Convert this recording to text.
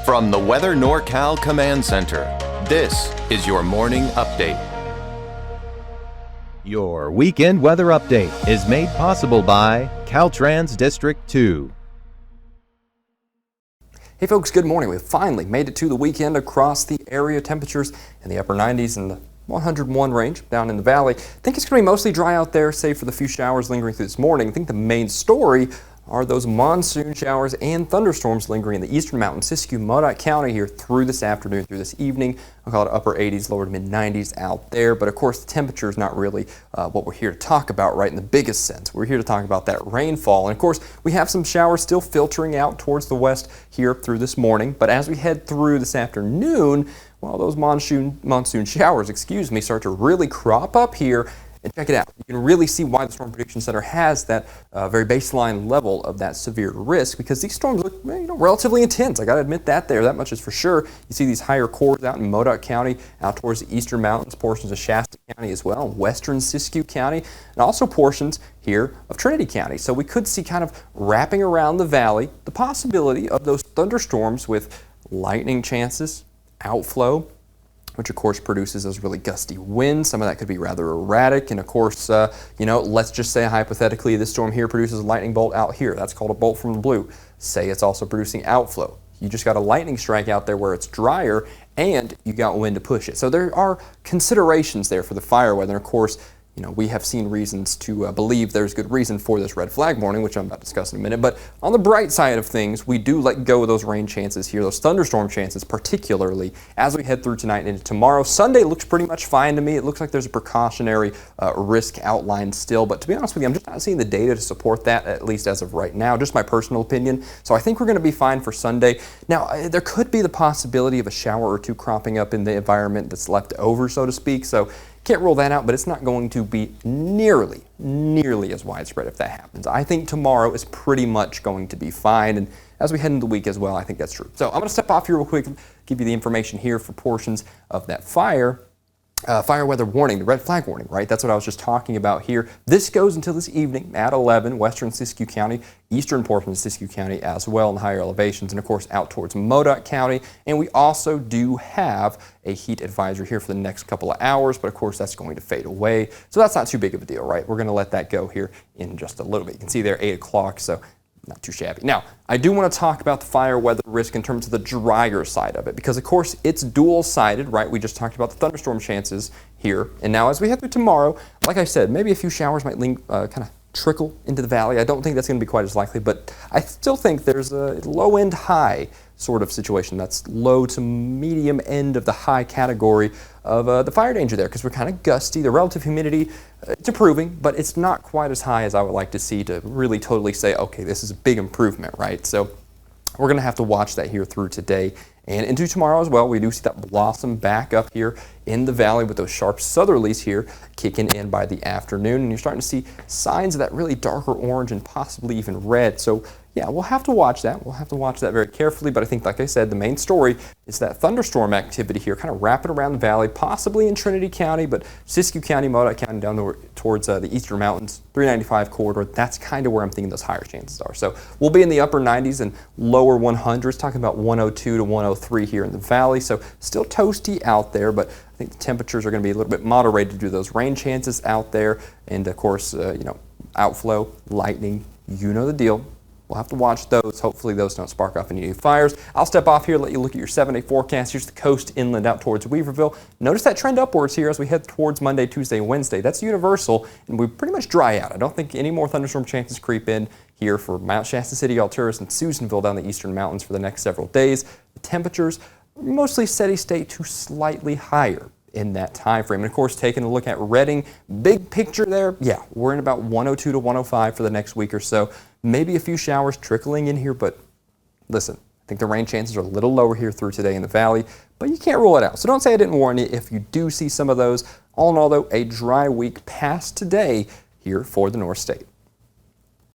From the Weather NorCal Command Center, this is your morning update. Your weekend weather update is made possible by Caltrans District 2. Hey folks, good morning. We finally made it to the weekend across the area. Temperatures in the upper 90s and the 101 range down in the valley. I think it's going to be mostly dry out there, save for the few showers lingering through this morning. I think the main story are those monsoon showers and thunderstorms lingering in the eastern mountains, Siskiyou, Modoc County here through this afternoon, through this evening. I'll call it upper 80s, lower to mid 90s out there. But of course, the temperature is not really what we're here to talk about, right, in the biggest sense. We're here to talk about that rainfall. And of course, we have some showers still filtering out towards the west here through this morning. But as we head through this afternoon, well, those monsoon showers, start to really crop up here. And check it out. You can really see why the Storm Prediction Center has that very baseline level of that severe risk, because these storms look relatively intense. I got to admit that there. That much is for sure. You see these higher cores out in Modoc County, out towards the eastern mountains, portions of Shasta County as well, western Siskiyou County, and also portions here of Trinity County. So we could see kind of wrapping around the valley the possibility of those thunderstorms with lightning chances, outflow, which of course produces those really gusty winds. Some of that could be rather erratic. And of course, let's just say hypothetically this storm here produces a lightning bolt out here. That's called a bolt from the blue. Say it's also producing outflow. You just got a lightning strike out there where it's drier and you got wind to push it. So there are considerations there for the fire weather. And of course, we have seen reasons to believe there's good reason for this red flag warning, which I'm about to discuss in a minute. But on the bright side of things, we do let go of those rain chances here, those thunderstorm chances, particularly as we head through tonight and into tomorrow. Sunday looks pretty much fine to me. It looks like there's a precautionary risk outlined still. But to be honest with you, I'm just not seeing the data to support that, at least as of right now, just my personal opinion. So I think we're going to be fine for Sunday. Now, there could be the possibility of a shower or two cropping up in the environment that's left over, so to speak. So can't rule that out, but it's not going to be nearly as widespread if that happens. I think tomorrow is pretty much going to be fine, and as we head into the week as well, I think that's true. So I'm going to step off here real quick, give you the information here for portions of that fire weather warning, the red flag warning, right? That's what I was just talking about here. This goes until this evening at 11, western Siskiyou County, eastern portion of Siskiyou County as well in higher elevations, and of course out towards Modoc County. And we also do have a heat advisory here for the next couple of hours, but of course that's going to fade away. So that's not too big of a deal, right? We're going to let that go here in just a little bit. You can see there 8 o'clock, so not too shabby. Now, I do want to talk about the fire weather risk in terms of the drier side of it, because of course it's dual-sided, right? We just talked about the thunderstorm chances here, and now as we head through tomorrow, like I said, maybe a few showers might kind of trickle into the valley. I don't think that's going to be quite as likely, but I still think there's a low-end high sort of situation. That's low to medium end of the high category of the fire danger there, because we're kind of gusty. The relative humidity, it's improving, but it's not quite as high as I would like to see to really totally say, okay, this is a big improvement, right? So we're going to have to watch that here through today and into tomorrow as well. We do see that blossom back up here in the valley with those sharp southerlies here kicking in by the afternoon, and you're starting to see signs of that really darker orange and possibly even red. So yeah, we'll have to watch that. We'll have to watch that very carefully, but I think, like I said, the main story is that thunderstorm activity here kind of wrapping around the valley, possibly in Trinity County, but Siskiyou County, Modoc County, down towards the eastern mountains, 395 corridor, that's kind of where I'm thinking those higher chances are. So we'll be in the upper 90s and lower 100s, talking about 102 to 103 here in the valley, so still toasty out there, but I think the temperatures are going to be a little bit moderated due to those rain chances out there, and of course, outflow, lightning, you know the deal. We'll have to watch those. Hopefully those don't spark off any new fires. I'll step off here, let you look at your 7-day forecast. Here's the coast inland out towards Weaverville. Notice that trend upwards here as we head towards Monday, Tuesday, Wednesday. That's universal, and we pretty much dry out. I don't think any more thunderstorm chances creep in here for Mount Shasta City, Alturas, and Susanville down the eastern mountains for the next several days. The temperatures mostly steady state to slightly higher in that time frame. And of course, taking a look at Redding, big picture there, yeah, we're in about 102 to 105 for the next week or so. Maybe a few showers trickling in here, but listen, I think the rain chances are a little lower here through today in the valley, but you can't rule it out. So don't say I didn't warn you if you do see some of those. All in all, though, a dry week past today here for the North State.